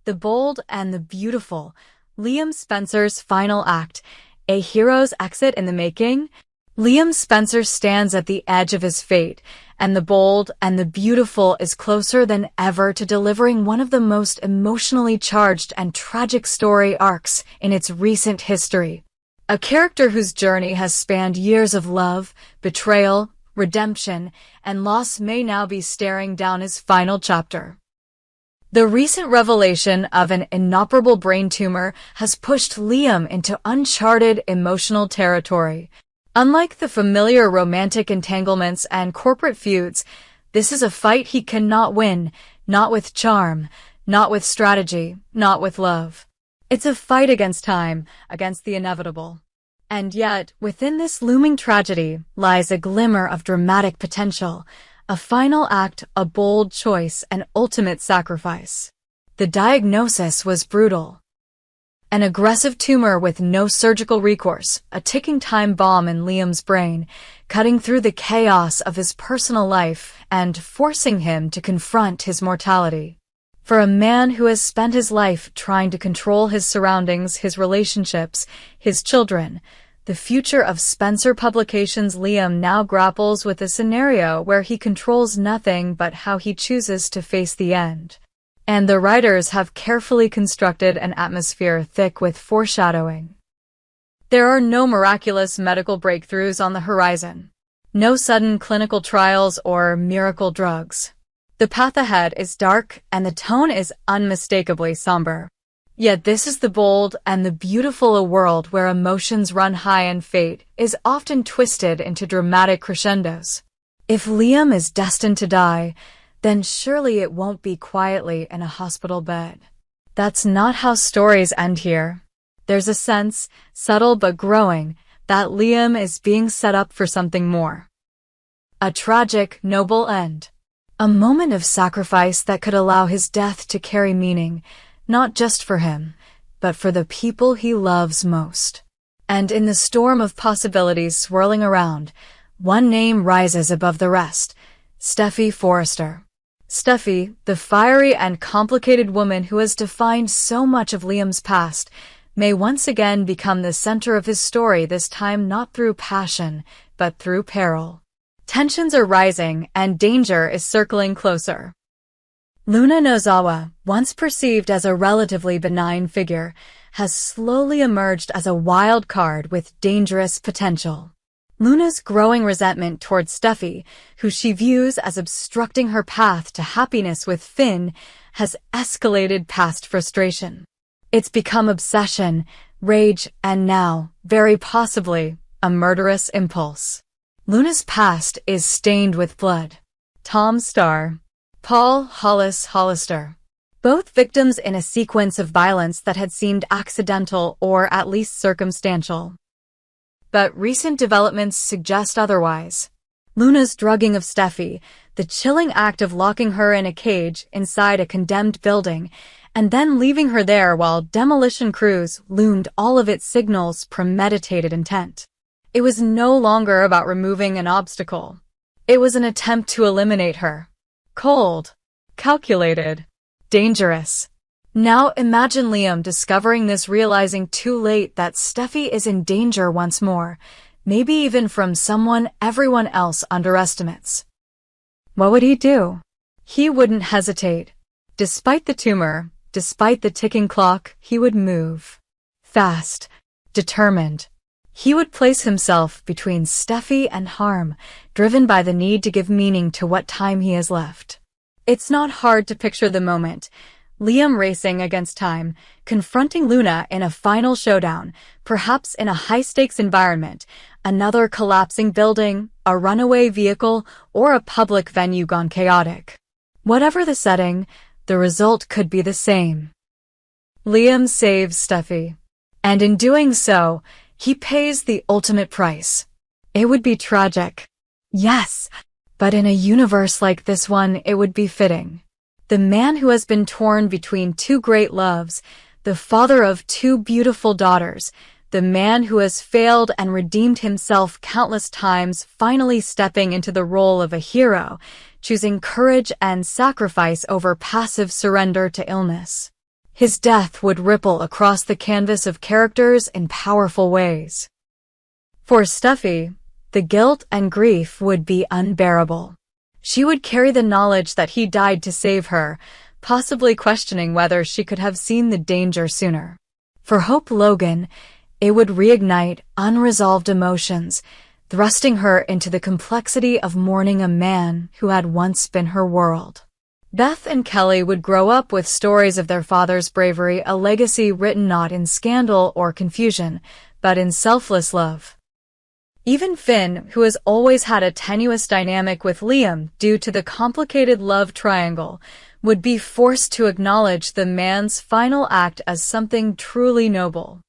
The Bold and the Beautiful, Liam Spencer's final act, a hero's exit in the making. Liam Spencer stands at the edge of his fate, and The Bold and the Beautiful is closer than ever to delivering one of the most emotionally charged and tragic story arcs in its recent history. A character whose journey has spanned years of love, betrayal, redemption, and loss may now be staring down his final chapter. The recent revelation of an inoperable brain tumor has pushed Liam into uncharted emotional territory. Unlike the familiar romantic entanglements and corporate feuds, this is a fight he cannot win, not with charm, not with strategy, not with love. It's a fight against time, against the inevitable. And yet, within this looming tragedy lies a glimmer of dramatic potential, a final act, a bold choice, an ultimate sacrifice. The diagnosis was brutal. An aggressive tumor with no surgical recourse, a ticking time bomb in Liam's brain, cutting through the chaos of his personal life and forcing him to confront his mortality. For a man who has spent his life trying to control his surroundings, his relationships, his children, the future of Spencer Publications, Liam now grapples with a scenario where he controls nothing but how he chooses to face the end. And the writers have carefully constructed an atmosphere thick with foreshadowing. There are no miraculous medical breakthroughs on the horizon. No sudden clinical trials or miracle drugs. The path ahead is dark and the tone is unmistakably somber. Yet this is The Bold and the Beautiful, a world where emotions run high and fate is often twisted into dramatic crescendos. If Liam is destined to die, then surely it won't be quietly in a hospital bed. That's not how stories end here. There's a sense, subtle but growing, that Liam is being set up for something more. A tragic, noble end. A moment of sacrifice that could allow his death to carry meaning, not just for him, but for the people he loves most. And in the storm of possibilities swirling around, one name rises above the rest: Steffy Forrester. Steffy, the fiery and complicated woman who has defined so much of Liam's past, may once again become the center of his story, this time not through passion, but through peril. Tensions are rising and danger is circling closer. Luna Nozawa, once perceived as a relatively benign figure, has slowly emerged as a wild card with dangerous potential. Luna's growing resentment towards Steffy, who she views as obstructing her path to happiness with Finn, has escalated past frustration. It's become obsession, rage, and now, very possibly, a murderous impulse. Luna's past is stained with blood. Tom Starr. Paul Hollis Hollister. Both victims in a sequence of violence that had seemed accidental or at least circumstantial. But recent developments suggest otherwise. Luna's drugging of Steffy, the chilling act of locking her in a cage inside a condemned building, and then leaving her there while demolition crews loomed, all of its signals premeditated intent. It was no longer about removing an obstacle. It was an attempt to eliminate her. Cold, calculated, dangerous. Now imagine Liam discovering this, realizing too late that Steffy is in danger once more, maybe even from someone everyone else underestimates. What would he do? He wouldn't hesitate. Despite the tumor, despite the ticking clock, he would move. Fast, determined. He would place himself between Steffy and harm, driven by the need to give meaning to what time he has left. It's not hard to picture the moment. Liam racing against time, confronting Luna in a final showdown, perhaps in a high-stakes environment, another collapsing building, a runaway vehicle, or a public venue gone chaotic. Whatever the setting, the result could be the same. Liam saves Steffy. And in doing so, he pays the ultimate price. It would be tragic. Yes, but in a universe like this one, it would be fitting. The man who has been torn between two great loves, the father of two beautiful daughters, the man who has failed and redeemed himself countless times, finally stepping into the role of a hero, choosing courage and sacrifice over passive surrender to illness. His death would ripple across the canvas of characters in powerful ways. For Steffi, the guilt and grief would be unbearable. She would carry the knowledge that he died to save her, possibly questioning whether she could have seen the danger sooner. For Hope Logan, it would reignite unresolved emotions, thrusting her into the complexity of mourning a man who had once been her world. Beth and Kelly would grow up with stories of their father's bravery, a legacy written not in scandal or confusion, but in selfless love. Even Finn, who has always had a tenuous dynamic with Liam due to the complicated love triangle, would be forced to acknowledge the man's final act as something truly noble.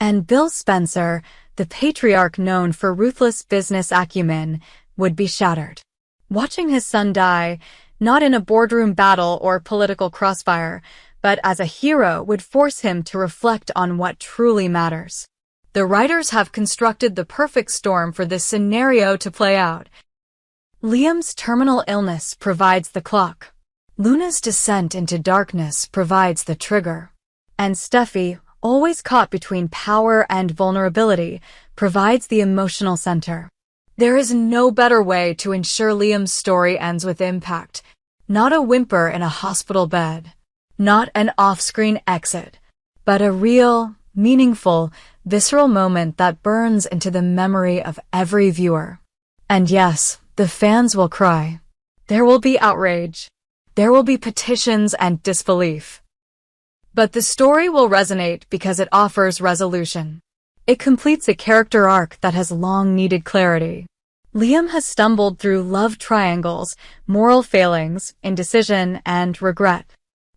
And Bill Spencer, the patriarch known for ruthless business acumen, would be shattered. Watching his son die, not in a boardroom battle or political crossfire, but as a hero, would force him to reflect on what truly matters. The writers have constructed the perfect storm for this scenario to play out. Liam's terminal illness provides the clock. Luna's descent into darkness provides the trigger. And Steffi, always caught between power and vulnerability, provides the emotional center. There is no better way to ensure Liam's story ends with impact. Not a whimper in a hospital bed. Not an off-screen exit. But a real, meaningful, visceral moment that burns into the memory of every viewer. And yes, the fans will cry. There will be outrage. There will be petitions and disbelief. But the story will resonate because it offers resolution. It completes a character arc that has long needed clarity. Liam has stumbled through love triangles, moral failings, indecision, and regret.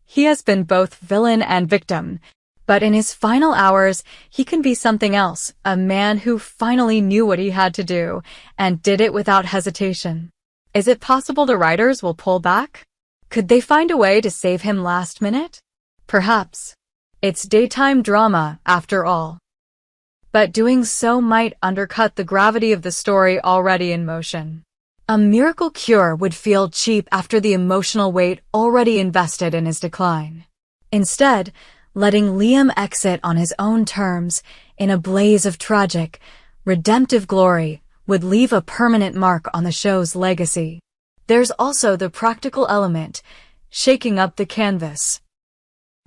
He has been both villain and victim, but in his final hours, he can be something else, a man who finally knew what he had to do, and did it without hesitation. Is it possible the writers will pull back? Could they find a way to save him last minute? Perhaps. It's daytime drama, after all. But doing so might undercut the gravity of the story already in motion. A miracle cure would feel cheap after the emotional weight already invested in his decline. Instead, letting Liam exit on his own terms, in a blaze of tragic, redemptive glory, would leave a permanent mark on the show's legacy. There's also the practical element, shaking up the canvas.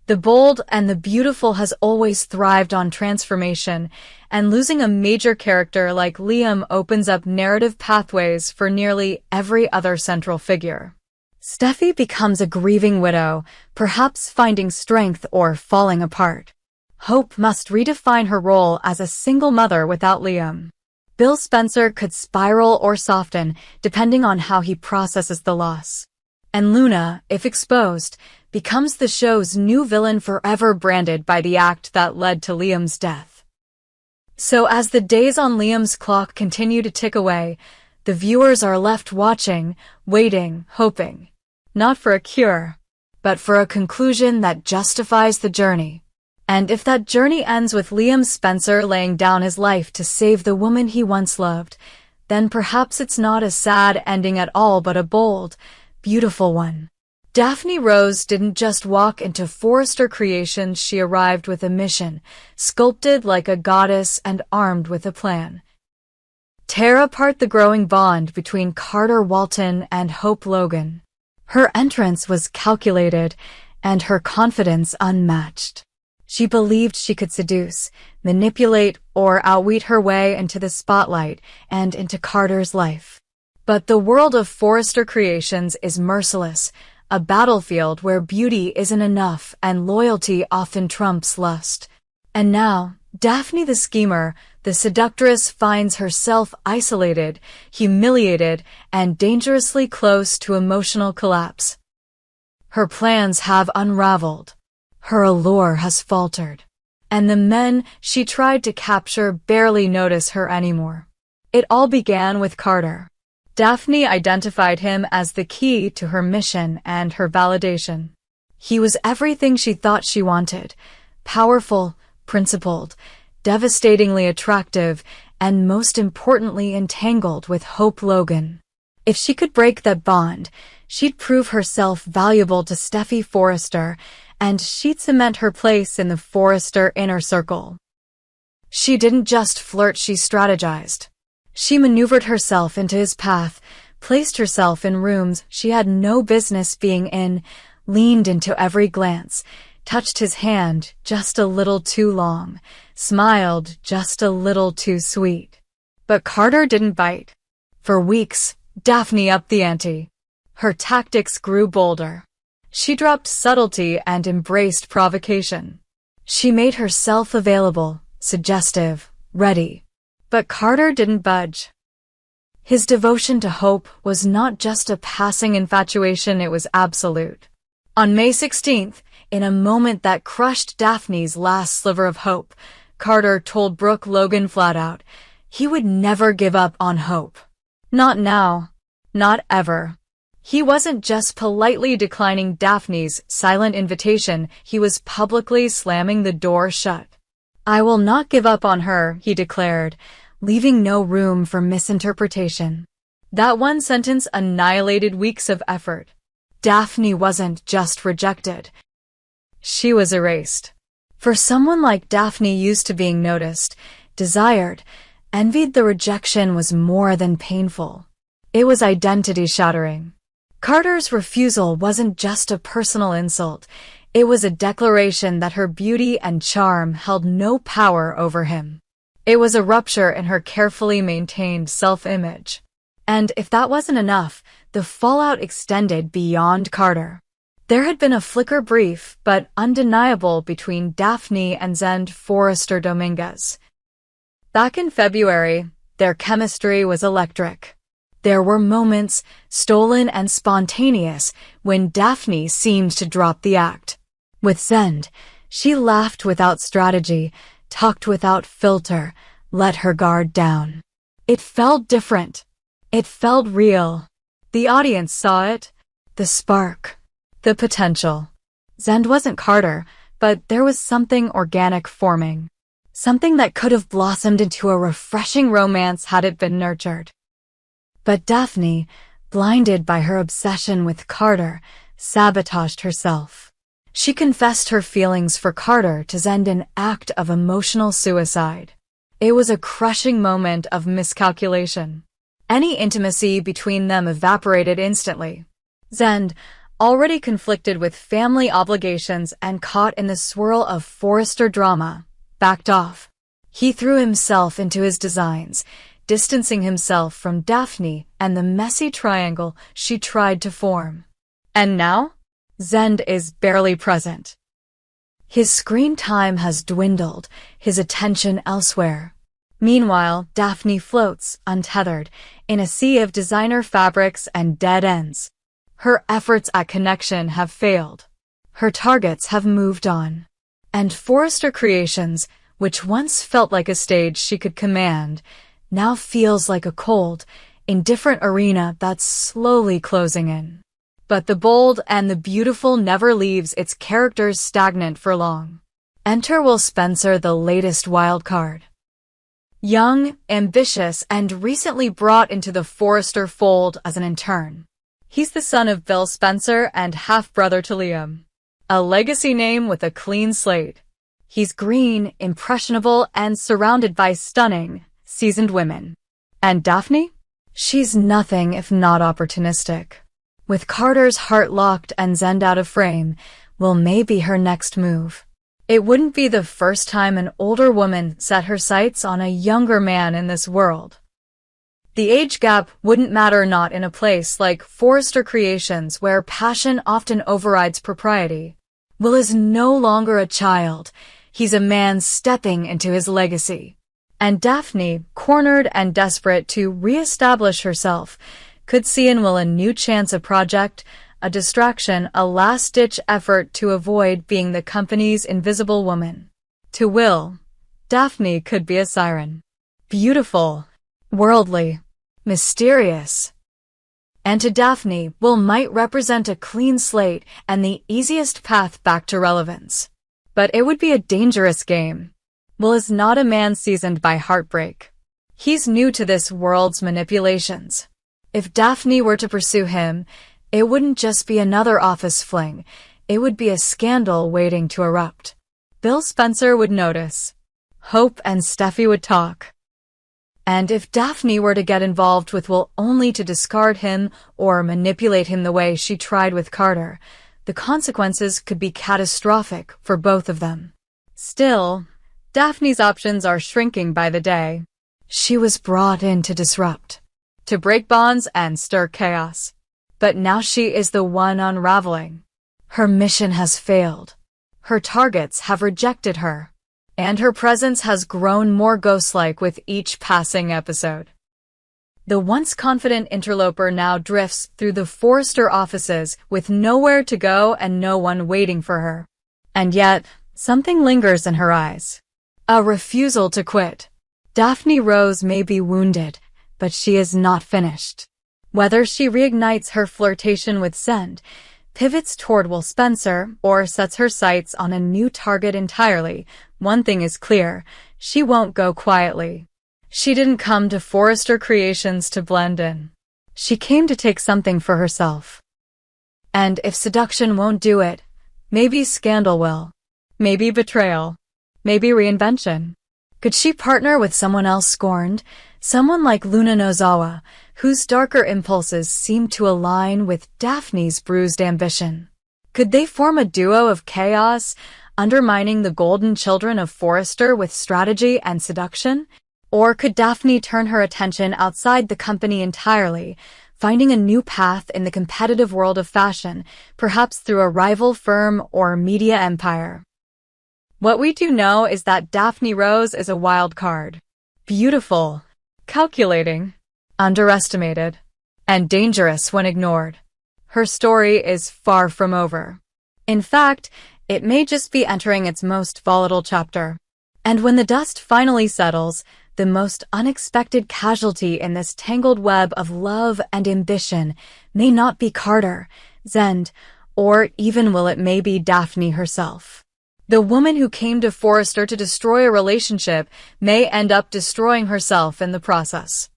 The bold and the beautiful has always thrived on transformation, and losing a major character like Liam opens up narrative pathways for nearly every other central figure. Steffi becomes a grieving widow, perhaps finding strength or falling apart. Hope must redefine her role as a single mother without Liam. Bill Spencer could spiral or soften, depending on how he processes the loss. And Luna, if exposed, becomes the show's new villain, forever branded by the act that led to Liam's death. So as the days on Liam's clock continue to tick away, the viewers are left watching, waiting, hoping. Not for a cure, but for a conclusion that justifies the journey. And if that journey ends with Liam Spencer laying down his life to save the woman he once loved, then perhaps it's not a sad ending at all, but a bold, beautiful one. Daphne Rose didn't just walk into Forrester Creations, she arrived with a mission, sculpted like a goddess and armed with a plan. Tear apart the growing bond between Carter Walton and Hope Logan. Her entrance was calculated, and her confidence unmatched. She believed she could seduce, manipulate, or outwit her way into the spotlight and into Carter's life. But the world of Forrester Creations is merciless, a battlefield where beauty isn't enough and loyalty often trumps lust. And now, Daphne the schemer, the seductress, finds herself isolated, humiliated, and dangerously close to emotional collapse. Her plans have unraveled. Her allure has faltered. And the men she tried to capture barely notice her anymore. It all began with Carter. Daphne identified him as the key to her mission and her validation. He was everything she thought she wanted: powerful, principled, devastatingly attractive, and most importantly entangled with Hope Logan. If she could break that bond, she'd prove herself valuable to Steffi Forrester, and she'd cement her place in the Forrester inner circle. She didn't just flirt, she strategized. She maneuvered herself into his path, placed herself in rooms she had no business being in, leaned into every glance, touched his hand just a little too long, smiled just a little too sweet. But Carter didn't bite. For weeks, Daphne upped the ante. Her tactics grew bolder. She dropped subtlety and embraced provocation. She made herself available, suggestive, ready. But Carter didn't budge. His devotion to hope was not just a passing infatuation, it was absolute. On May 16th, in a moment that crushed Daphne's last sliver of hope, Carter told Brooke Logan flat out, he would never give up on hope. Not now. Not ever. He wasn't just politely declining Daphne's silent invitation, he was publicly slamming the door shut. I will not give up on her, he declared, leaving no room for misinterpretation. That one sentence annihilated weeks of effort. Daphne wasn't just rejected. She was erased. For someone like Daphne, used to being noticed, desired, envied, the rejection was more than painful. It was identity-shattering. Carter's refusal wasn't just a personal insult. It was a declaration that her beauty and charm held no power over him. It was a rupture in her carefully maintained self-image. And if that wasn't enough, the fallout extended beyond Carter. There had been a flicker, brief but undeniable, between Daphne and Zend Forrester Dominguez. Back in February, their chemistry was electric. There were moments, stolen and spontaneous, when Daphne seemed to drop the act. With Zend, she laughed without strategy, talked without filter, let her guard down. It felt different. It felt real. The audience saw it. The spark. The potential. Zend wasn't Carter, but there was something organic forming. Something that could have blossomed into a refreshing romance had it been nurtured. But Daphne, blinded by her obsession with Carter, sabotaged herself. She confessed her feelings for Carter to Zend, an act of emotional suicide. It was a crushing moment of miscalculation. Any intimacy between them evaporated instantly. Zend, already conflicted with family obligations and caught in the swirl of Forrester drama, backed off. He threw himself into his designs, distancing himself from Daphne and the messy triangle she tried to form. And now, Zend is barely present. His screen time has dwindled, his attention elsewhere. Meanwhile, Daphne floats, untethered, in a sea of designer fabrics and dead ends. Her efforts at connection have failed. Her targets have moved on. And Forrester Creations, which once felt like a stage she could command, now feels like a cold, indifferent arena that's slowly closing in. But the bold and the beautiful never leaves its characters stagnant for long. Enter Will Spencer, the latest wild card. Young, ambitious, and recently brought into the Forrester fold as an intern. He's the son of Bill Spencer and half-brother to Liam. A legacy name with a clean slate. He's green, impressionable, and surrounded by stunning, seasoned women. And Daphne? She's nothing if not opportunistic. With Carter's heart locked and Zend out of frame, Will may be her next move. It wouldn't be the first time an older woman set her sights on a younger man in this world. The age gap wouldn't matter, not in a place like Forrester Creations, where passion often overrides propriety. Will is no longer a child. He's a man stepping into his legacy. And Daphne, cornered and desperate to re-establish herself, could see in Will a new chance, a project, a distraction, a last-ditch effort to avoid being the company's invisible woman. To Will, Daphne could be a siren. Beautiful, worldly, mysterious. And to Daphne, Will might represent a clean slate and the easiest path back to relevance. But it would be a dangerous game. Will is not a man seasoned by heartbreak. He's new to this world's manipulations. If Daphne were to pursue him, it wouldn't just be another office fling. it would be a scandal waiting to erupt. Bill Spencer would notice. Hope and Steffi would talk. And if Daphne were to get involved with Will only to discard him or manipulate him the way she tried with Carter, the consequences could be catastrophic for both of them. Still, Daphne's options are shrinking by the day. She was brought in to disrupt, to break bonds and stir chaos. But now she is the one unraveling. Her mission has failed. Her targets have rejected her. And her presence has grown more ghost-like with each passing episode. The once confident interloper now drifts through the Forrester offices with nowhere to go and no one waiting for her. And yet, something lingers in her eyes. A refusal to quit. Daphne Rose may be wounded, but she is not finished. Whether she reignites her flirtation with Send, pivots toward Will Spencer, or sets her sights on a new target entirely, one thing is clear, she won't go quietly. She didn't come to Forrester Creations to blend in. She came to take something for herself. And if seduction won't do it, maybe scandal will. Maybe betrayal. Maybe reinvention. Could she partner with someone else scorned? Someone like Luna Nozawa, whose darker impulses seem to align with Daphne's bruised ambition. Could they form a duo of chaos, undermining the golden children of Forrester with strategy and seduction? Or could Daphne turn her attention outside the company entirely, finding a new path in the competitive world of fashion, perhaps through a rival firm or media empire? What we do know is that Daphne Rose is a wild card. Beautiful, calculating, underestimated, and dangerous when ignored. Her story is far from over. In fact, it may just be entering its most volatile chapter. And when the dust finally settles, the most unexpected casualty in this tangled web of love and ambition may not be Carter, Zend, or even will it may be Daphne herself. The woman who came to Forrester to destroy a relationship may end up destroying herself in the process.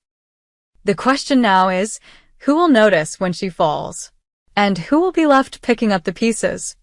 The question now is, who will notice when she falls? And who will be left picking up the pieces?